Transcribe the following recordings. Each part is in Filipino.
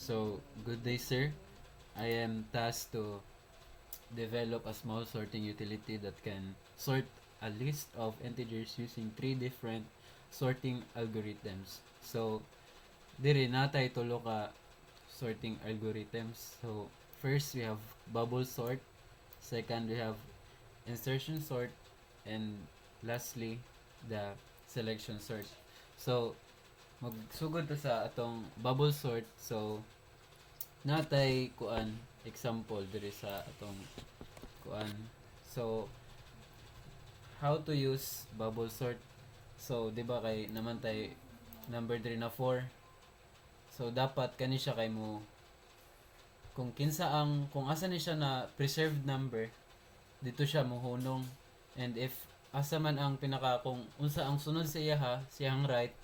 So, good day, sir. I am tasked to develop a small sorting utility that can sort a list of integers using three different sorting algorithms. So, diri natay tulo ka sorting algorithms. So, first we have bubble sort, second we have insertion sort, and lastly the selection sort. So, magsugod to sa atong bubble sort. So, natay kuan example diri sa atong kuan. So, how to use bubble sort. So, di ba kay naman tay number diri na 4. So, dapat kani siya kay mo kung asa ni siya na preserved number, dito siya mohunong. And if asa man ang pinaka kung unsa ang sunod sa iya ha, siyang right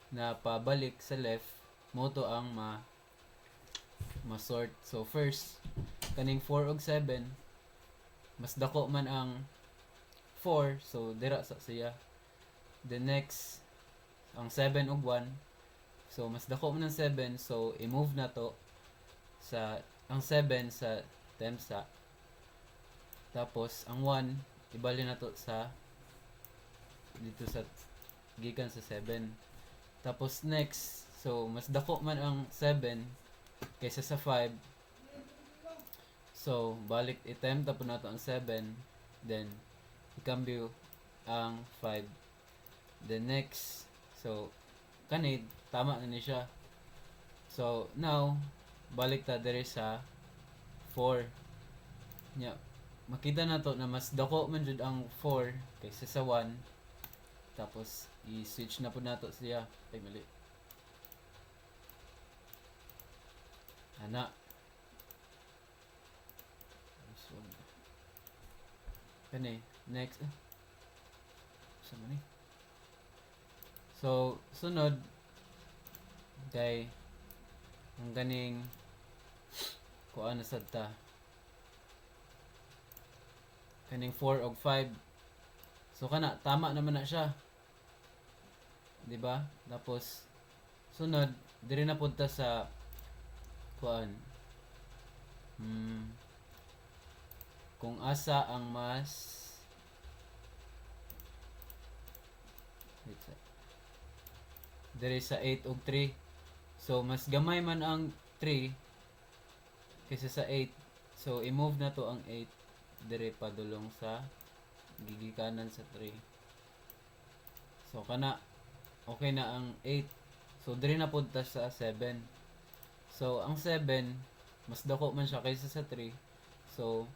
na pabalik sa left, mo to ang ma-sort. So first, kaning 4 ug 7, mas dako man ang 4, so dira sa siya. The next, ang 7 ug 1, so mas dako man ang 7, so i-move na to sa ang 7 sa temsa. Tapos ang 1 ibali na to sa dito sa gikan sa 7. Tapos next, so mas dako man ang 7 kaysa sa 5. So balik item tapos nato ang 7, then ikambyo ang 5. The next, so kanid tama na ni siya. So now balik ta diri sa 4 nya. Makita na to na mas dako man jud ang 4 kaysa sa 1. Tapos i-switch na po nato siya. Ay mali. Ana. So, kani next. Sa man ni. So sunod kay ang ganing kuan na sad ta. Kaning 4 og 5. So kana tama naman na siya. 'Di ba? Tapos sunod diri na punta sa kuan. Kung asa ang mas diri sa 8 ug 3. So mas gamay man ang 3 kaysa sa 8. So i-move na to ang 8 dire padulong sa gigikanan sa 3. So kana okay na ang 8. So dire na punta sa 7. So ang 7 mas dako man siya kaysa sa 3. So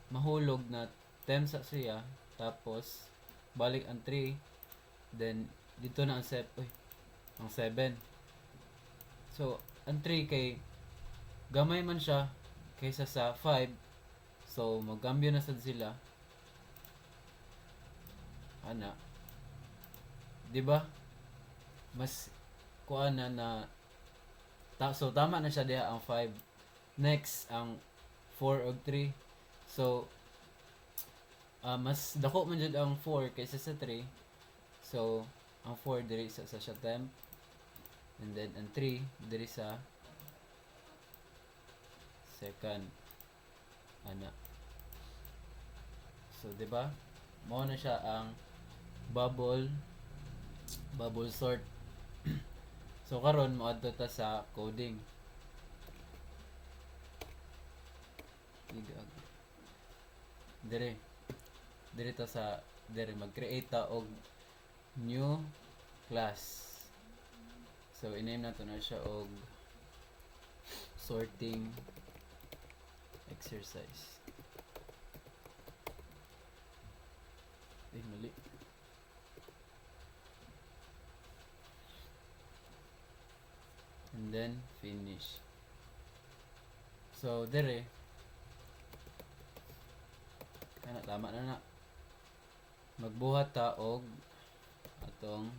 mahulog na 10 sa siya, tapos balik ang 3, then dito na ang 7. Ang 7. So ang 3 kay gamay man siya kaysa sa 5. So, magkambyo na sad sila. Ana. 'Di ba? Mas kuan na so tama na siya diha ang 5. Next, ang 4 ug 3. So, mas dako man jud ang 4 kaysa sa 3. So, ang 4 diri sa siya temp. And then, ang 3 diri sa second. Ana. So, 'di ba? Mao na siya ang bubble sort. So karon moadto ta sa coding. Dire ta sa mag-create ta og new class. So i-name nato na siya og sorting exercise. Mali. And then finish. So dire kana tama na. Magbuhat ta og atong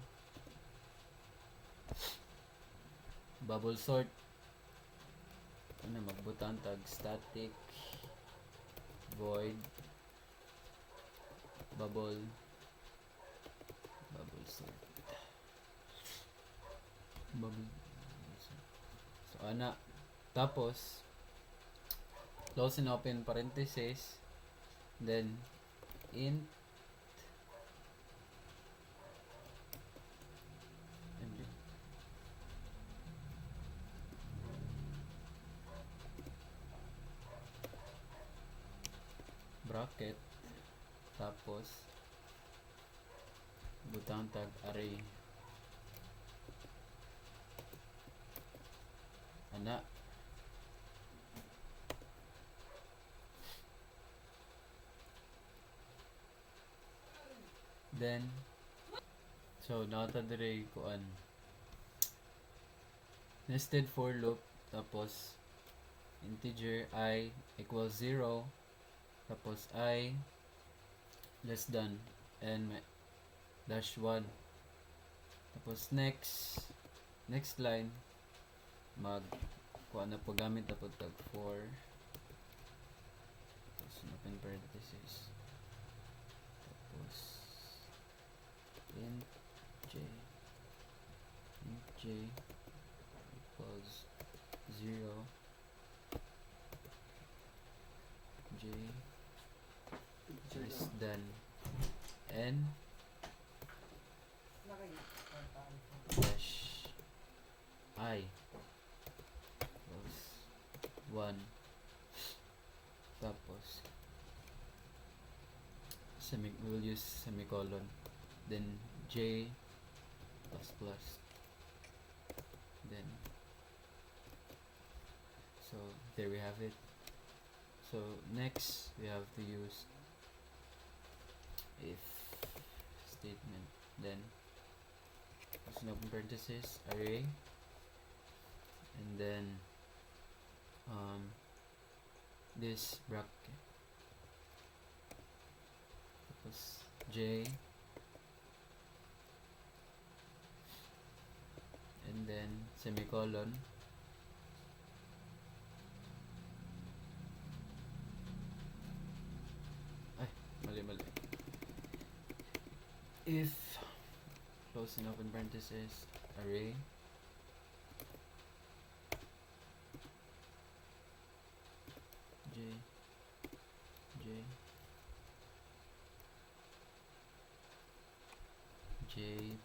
bubble sort. Ano magbutan tag static void bubble sort. So ana. Tapos, close and open parenthesis, then int bracket, tapos butang tag array, ana. Then so nata dire kuan nested for loop, tapos integer I equals 0, tapos I less than n dash 1, tapos next line mag kuan na po gamit na po tag for, tapos open parenthesis, tapos int j equals 0, j less than n dash I equals 1, tapos we'll use semicolon, then j plus plus, then so there we have it. So next we have to use if statement, then open parenthesis array, and then this bracket, tapos j, and then semicolon, mali if close and open parenthesis array, j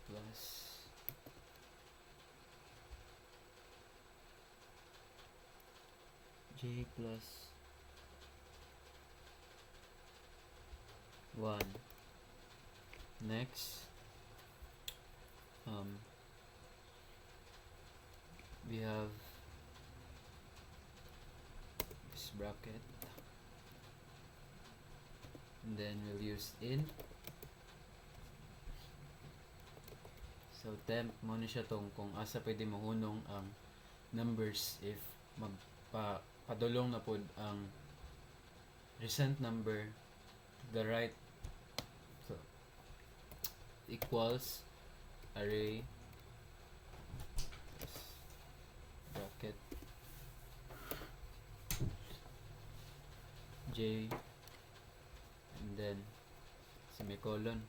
plus j plus 1. Next, we have this bracket, and then we'll use int. So temp mo na siya tong kung asa pwede mahunong ang numbers if padulong na pod ang recent number to the right. So equals array bracket j, and then semicolon,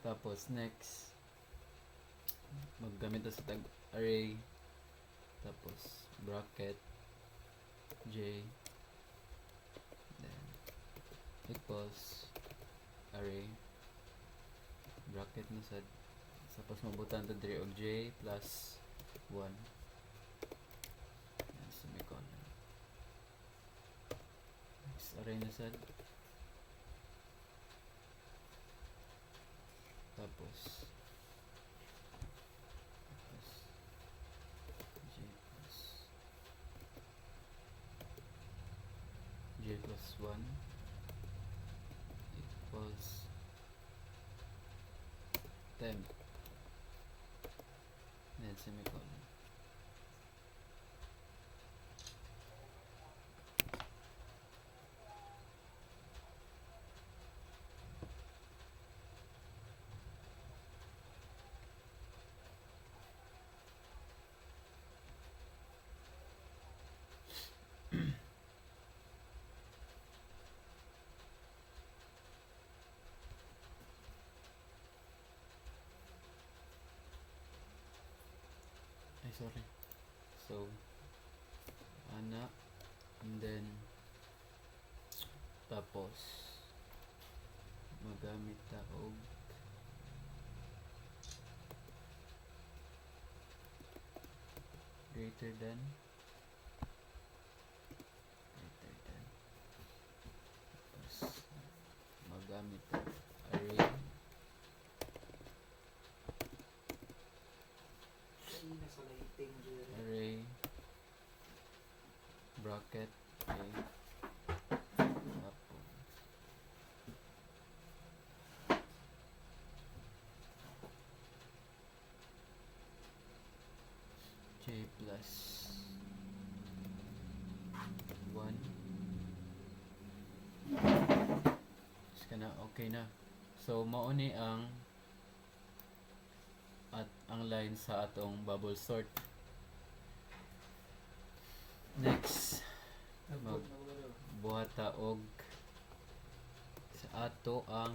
tapos next maggamit sa tag array, tapos bracket j, then equals array bracket na sad, tapos mabutan to dire og j plus 1, and semicolon, next array na sad, tapos j plus 1 equals temp, then semicolon. sorry. So ana, and then tapos magamit ta og greater than tapos magamit ta array array bracket a tapos j plus 1 kana okay na. So mao ni ang at ang line sa atong bubble sort. Next, magbuhata og sa ato ang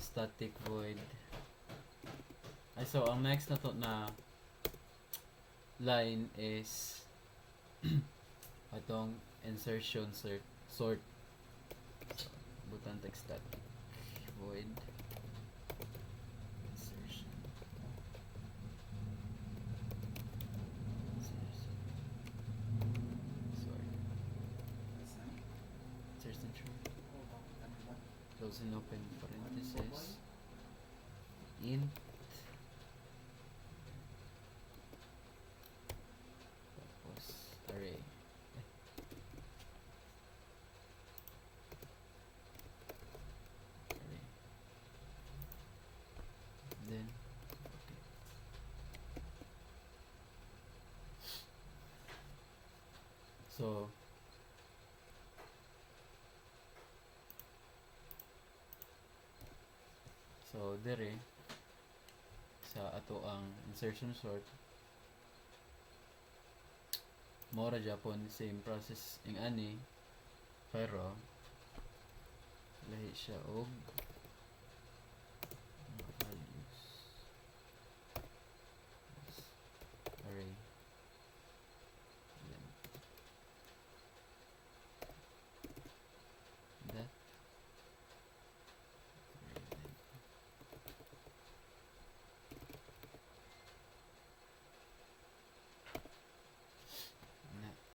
static void. Ay, so ang next na to na line is atong insertion sort. So, butang tag static void insertion. Sorry. Insertion true. Close and open parenthesis. Int tapos array. Array. Then okay. So dire sa ato ang insertion sort mora Japon same process ing ani pero lahi siya og